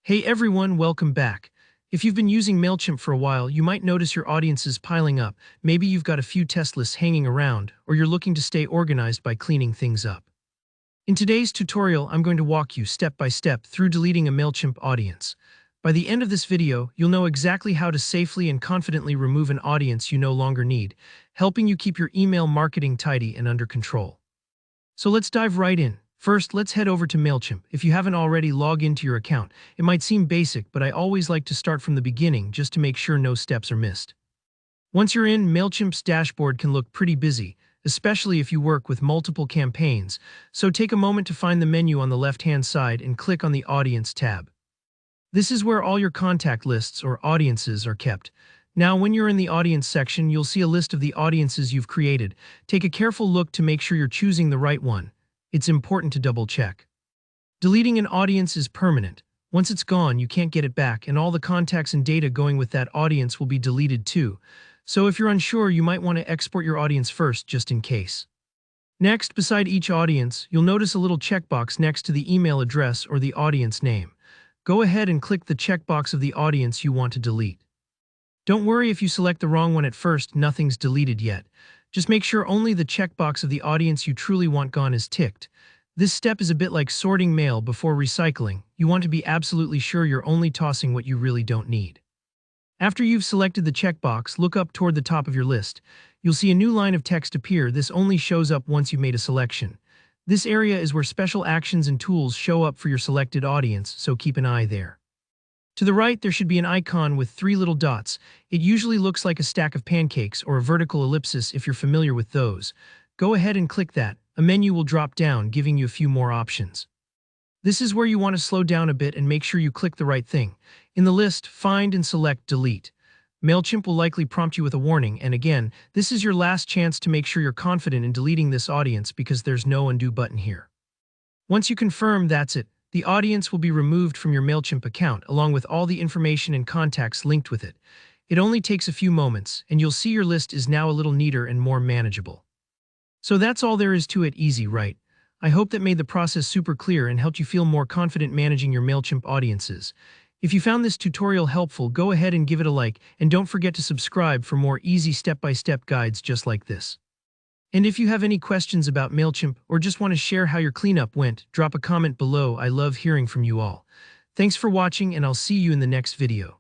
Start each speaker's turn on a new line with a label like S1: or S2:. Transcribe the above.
S1: Hey everyone, welcome back. If you've been using Mailchimp for a while, you might notice your audiences piling up. Maybe you've got a few test lists hanging around, or you're looking to stay organized by cleaning things up. In today's tutorial, I'm going to walk you step by step through deleting a Mailchimp audience. By the end of this video, you'll know exactly how to safely and confidently remove an audience you no longer need, helping you keep your email marketing tidy and under control. So let's dive right in. First, let's head over to Mailchimp. If you haven't already, log into your account. It might seem basic, but I always like to start from the beginning just to make sure no steps are missed. Once you're in, Mailchimp's dashboard can look pretty busy, especially if you work with multiple campaigns, so take a moment to find the menu on the left-hand side and click on the Audience tab. This is where all your contact lists or audiences are kept. Now, when you're in the Audience section, you'll see a list of the audiences you've created. Take a careful look to make sure you're choosing the right one. It's important to double-check. Deleting an audience is permanent. Once it's gone, you can't get it back, and all the contacts and data going with that audience will be deleted too. So if you're unsure, you might want to export your audience first, just in case. Next, beside each audience, you'll notice a little checkbox next to the email address or the audience name. Go ahead and click the checkbox of the audience you want to delete. Don't worry if you select the wrong one at first, nothing's deleted yet. Just make sure only the checkbox of the audience you truly want gone is ticked. This step is a bit like sorting mail before recycling. You want to be absolutely sure you're only tossing what you really don't need. After you've selected the checkbox, look up toward the top of your list. You'll see a new line of text appear. This only shows up once you've made a selection. This area is where special actions and tools show up for your selected audience, so keep an eye there. To the right, there should be an icon with 3 little dots. It usually looks like a stack of pancakes or a vertical ellipsis if you're familiar with those. Go ahead and click that. A menu will drop down, giving you a few more options. This is where you want to slow down a bit and make sure you click the right thing. In the list, find and select Delete. Mailchimp will likely prompt you with a warning, and again, this is your last chance to make sure you're confident in deleting this audience because there's no undo button here. Once you confirm that's it, the audience will be removed from your Mailchimp account, along with all the information and contacts linked with it. It only takes a few moments, and you'll see your list is now a little neater and more manageable. So that's all there is to it. Easy, right? I hope that made the process super clear and helped you feel more confident managing your Mailchimp audiences. If you found this tutorial helpful, go ahead and give it a like, and don't forget to subscribe for more easy step-by-step guides just like this. And if you have any questions about Mailchimp or just want to share how your cleanup went, drop a comment below. I love hearing from you all. Thanks for watching, and I'll see you in the next video.